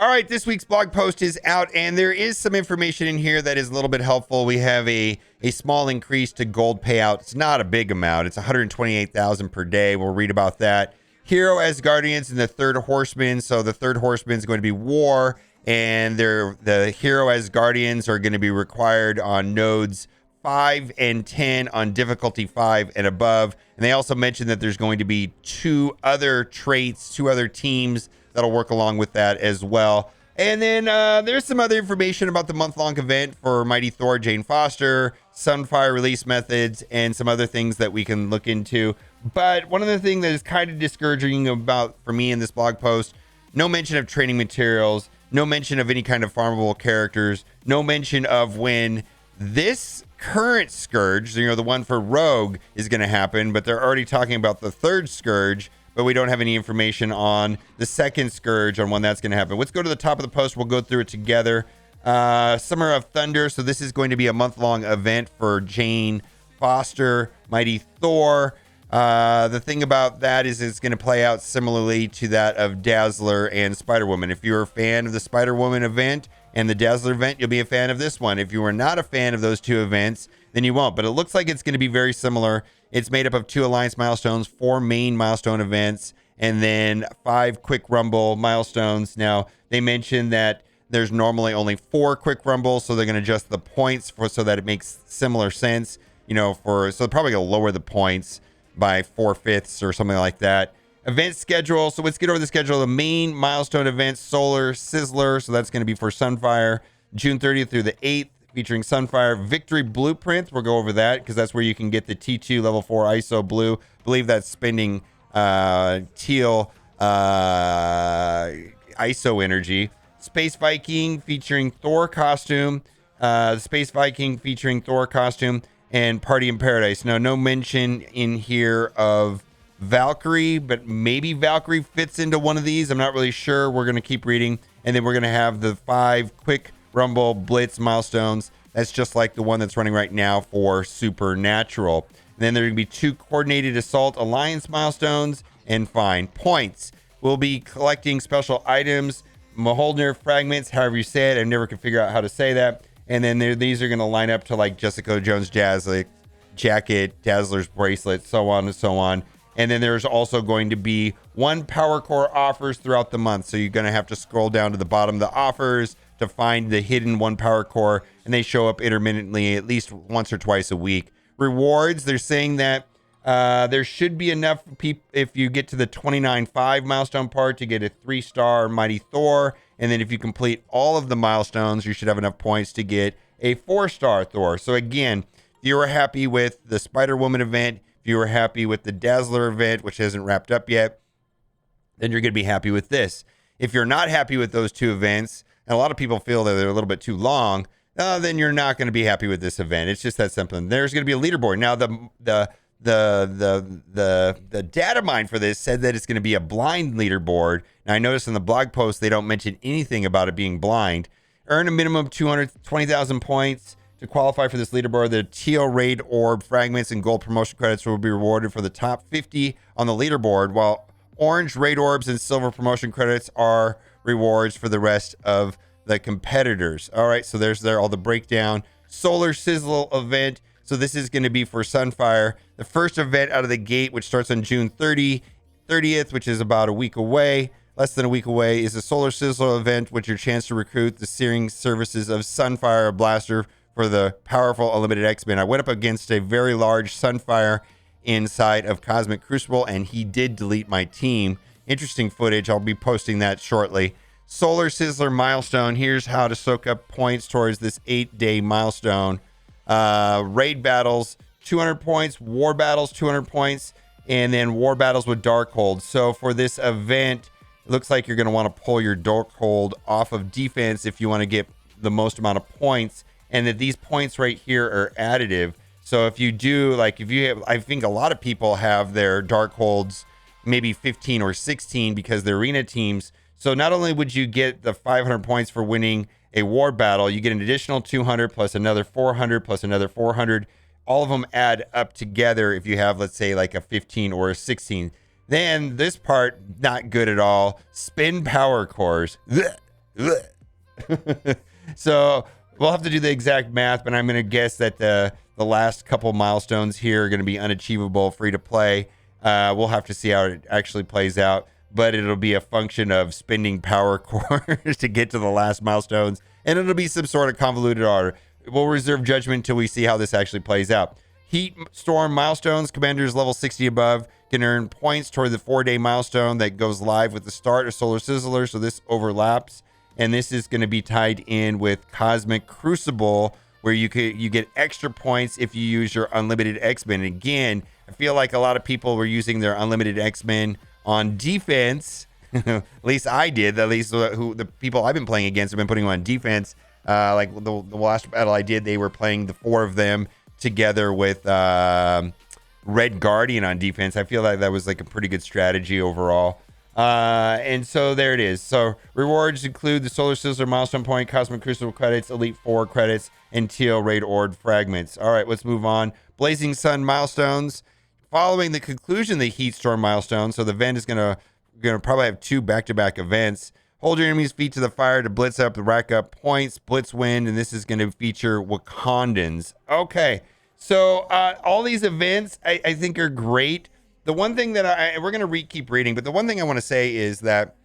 All right, this week's blog post is out, and there is some information in here that is a little bit helpful. We have a small increase to gold payout. It's not a big amount. It's 128,000 per day. We'll read about that. Hero Asgardians and the Third Horseman. So the Third Horseman is going to be War, and the Hero Asgardians are going to be required on nodes 5 and 10 on difficulty 5 and above. And they also mentioned that there's going to be two other traits, two other teams that'll work along with that as well. And then there's some other information about the month-long event for Mighty Thor, Jane Foster, Sunfire release methods, and some other things that we can look into. But one of the things that is kind of discouraging about for me in this blog post, no mention of training materials, no mention of any kind of farmable characters, no mention of when this current Scourge, the one for Rogue, is going to happen, but they're already talking about the third Scourge, but we don't have any information on the second Scourge on when that's going to happen. Let's go to the top of the post. We'll go through it together. Summer of Thunder. So this is going to be a month-long event for Jane Foster, Mighty Thor. The thing about that is it's going to play out similarly to that of Dazzler and Spider-Woman. If you're a fan of the Spider-Woman event and the Dazzler event, you'll be a fan of this one. If you are not a fan of those two events, then you won't. But it looks like it's going to be very similar. It's made up of 2 Alliance milestones, 4 main milestone events, and then 5 Quick Rumble milestones. Now, they mentioned that there's normally only 4 Quick Rumbles, so they're going to adjust the points so that it makes similar sense. So they're probably going to lower the points by 4/5 or something like that. Event schedule. So let's get over the schedule. The main milestone events, Solar Sizzler. So that's going to be for Sunfire, June 30th through the 8th, featuring Sunfire. Victory Blueprint. We'll go over that because that's where you can get the T2 level 4 ISO blue. I believe that's spending teal ISO energy. Space Viking featuring Thor costume. Space Viking featuring Thor costume. And Party in Paradise. Now, no mention in here of Valkyrie, but maybe Valkyrie fits into one of these. I'm not really sure. We're going to keep reading. And then we're going to have the 5 Quick Rumble Blitz milestones. That's just like the one that's running right now for Supernatural. And then there are going to be 2 Coordinated Assault Alliance milestones and fine points. We'll be collecting special items, Mjolnir fragments, however you say it. I never could figure out how to say that. And then these are going to line up to like Jessica Jones jacket, Dazzler's bracelet, so on and so on. And then there's also going to be 1 Power Core offers throughout the month. So you're going to have to scroll down to the bottom of the offers to find the hidden 1 Power Core. And they show up intermittently at least once or twice a week. Rewards, they're saying that there should be enough people if you get to the 29.5 milestone part to get a 3-star Mighty Thor. And then if you complete all of the milestones, you should have enough points to get a 4-star Thor. So again, if you were happy with the Spider-Woman event, if you were happy with the Dazzler event, which hasn't wrapped up yet, then you're going to be happy with this. If you're not happy with those 2 events, and a lot of people feel that they're a little bit too long, then you're not going to be happy with this event. It's just that simple. And there's going to be a leaderboard. Now, the data mine for this said that it's going to be a blind leaderboard. Now, I noticed in the blog post they don't mention anything about it being blind. Earn a minimum of 220,000 points to qualify for this leaderboard. The teal raid orb fragments and gold promotion credits will be rewarded for the top 50 on the leaderboard, while orange raid orbs and silver promotion credits are rewards for the rest of the competitors. All right, so there's all the breakdown. Solar Sizzle event. So this is going to be for Sunfire. The first event out of the gate, which starts on June 30th, which is about a week away, less than a week away, is the Solar Sizzle event, which is your chance to recruit the searing services of Sunfire Blaster for the powerful Unlimited X-Men. I went up against a very large Sunfire inside of Cosmic Crucible, and he did delete my team. Interesting footage. I'll be posting that shortly. Solar Sizzler milestone. Here's how to soak up points towards this 8-day milestone. Raid battles, 200 points. War battles, 200 points. And then war battles with Darkhold. So for this event, it looks like you're going to want to pull your Darkhold off of defense if you want to get the most amount of points. And that these points right here are additive. So if you do, like if you have, I think a lot of people have their Darkholds maybe 15 or 16 because they're arena teams. So not only would you get the 500 points for winning a war battle, you get an additional 200 plus another 400 plus another 400. All of them add up together if you have, let's say, like a 15 or a 16. Then this part, not good at all. Spin power cores. Blech. So we'll have to do the exact math, but I'm going to guess that the last couple milestones here are going to be unachievable, free to play. We'll have to see how it actually plays out, but it'll be a function of spending power cores to get to the last milestones, and it'll be some sort of convoluted order. We'll reserve judgment until we see how this actually plays out. Heat Storm milestones, commanders level 60 above can earn points toward the 4-day milestone that goes live with the start of Solar Sizzler, so this overlaps. And this is going to be tied in with Cosmic Crucible, where you get extra points if you use your unlimited X-Men. And again, I feel like a lot of people were using their unlimited X-Men on defense. At least I did. At least the people I've been playing against have been putting them on defense. Like the last battle I did, they were playing the 4 of them together with Red Guardian on defense. I feel like that was like a pretty good strategy overall. And so there it is. So rewards include the Solar Sizzler milestone point, Cosmic Crucible credits, Elite 4 credits, and Teal Raid Ord fragments. All right, let's move on. Blazing Sun milestones. Following the conclusion of the Heat Storm milestone, so the event is gonna probably have 2 back-to-back events. Hold your enemy's feet to the fire to blitz up, to rack up points, blitz win, and this is going to feature Wakandans. Okay, so all these events I think are great. The one thing that we're going to keep reading, but the one thing I want to say is that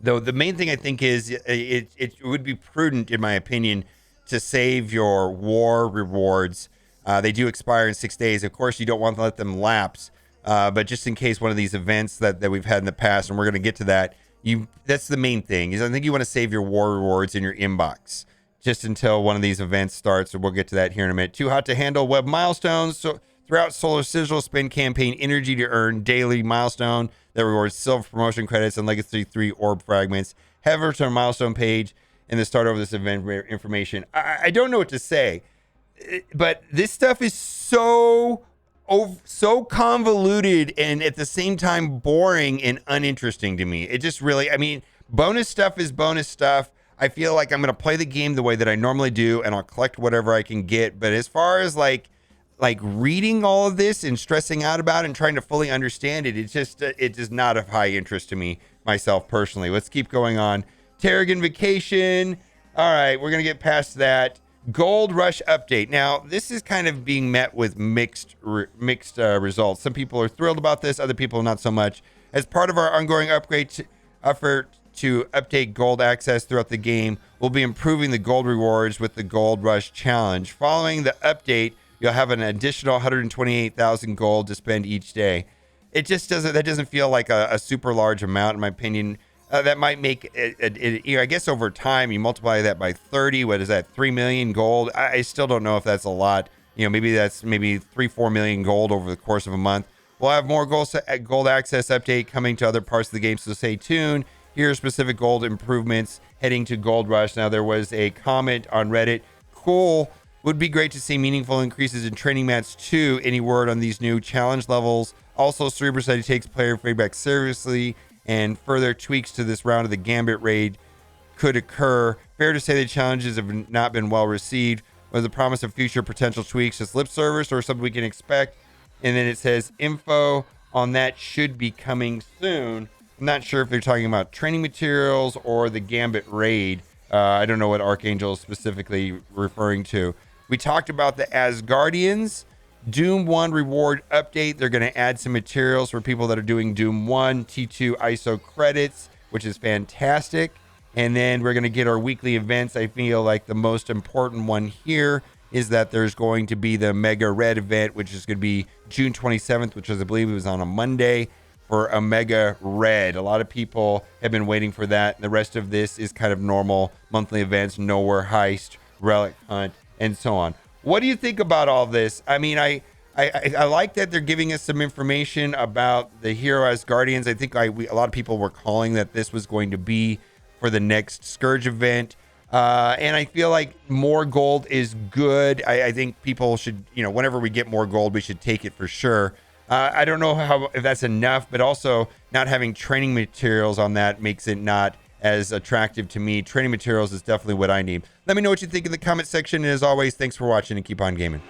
the main thing I think is it would be prudent, in my opinion, to save your war rewards. They do expire in 6 days. Of course, you don't want to let them lapse, but just in case one of these events that we've had in the past, and we're going to get to that, that's the main thing, is I think you want to save your war rewards in your inbox just until one of these events starts, so we'll get to that here in a minute. Too hot to handle web milestones. So throughout Solar Sizzle, spend campaign energy to earn daily milestone that rewards silver promotion credits and Legacy 3 orb fragments. Head over to our milestone page and the start over this event information. I don't know what to say, but this stuff is so convoluted and at the same time boring and uninteresting to me. It just really, I mean, bonus stuff is bonus stuff. I feel like I'm going to play the game the way that I normally do, and I'll collect whatever I can get. But as far as like reading all of this and stressing out about it and trying to fully understand it, it's just not of high interest to me, myself personally. Let's keep going on. Tarragon Vacation. All right, we're going to get past that. Gold Rush update. Now, this is kind of being met with mixed results. Some people are thrilled about this, other people not so much. As part of our ongoing effort to update gold access throughout the game, we'll be improving the gold rewards with the Gold Rush Challenge. Following the update, you'll have an additional 128,000 gold to spend each day. It just doesn't feel like a super large amount, in my opinion. That might make I guess over time you multiply that by 30. What is that? 3 million gold. I still don't know if that's a lot. Maybe that's 3-4 million gold over the course of a month. We'll have more gold access update coming to other parts of the game, so stay tuned. Here are specific gold improvements heading to Gold Rush. Now, there was a comment on Reddit. Cool. Would be great to see meaningful increases in training mats too. Any word on these new challenge levels? Also, Cerebro said he takes player feedback seriously, and further tweaks to this round of the Gambit raid could occur. Fair to say the challenges have not been well received. Was the promise of future potential tweaks just lip service or something we can expect? And then it says info on that should be coming soon. I'm not sure if they're talking about training materials or the Gambit raid. I don't know what Archangel is specifically referring to. We talked about the Asgardians. Doom 1 reward update. They're going to add some materials for people that are doing Doom 1, T2 ISO credits, which is fantastic. And then we're going to get our weekly events. I feel like the most important one here is that there's going to be the Mega Red event, which is going to be June 27th, which is, I believe it was on a Monday, for a Mega Red. A lot of people have been waiting for that. The rest of this is kind of normal monthly events, Nowhere Heist, Relic Hunt, and so on. What do you think about all this? I mean, I like that they're giving us some information about the hero Asgardians. I think a lot of people were calling that this was going to be for the next Scourge event. And I feel like more gold is good. I think people should, whenever we get more gold, we should take it for sure. I don't know if that's enough, but also not having training materials on that makes it not as attractive to me. Training materials is definitely what I need. Let me know what you think in the comment section. And as always, thanks for watching and keep on gaming.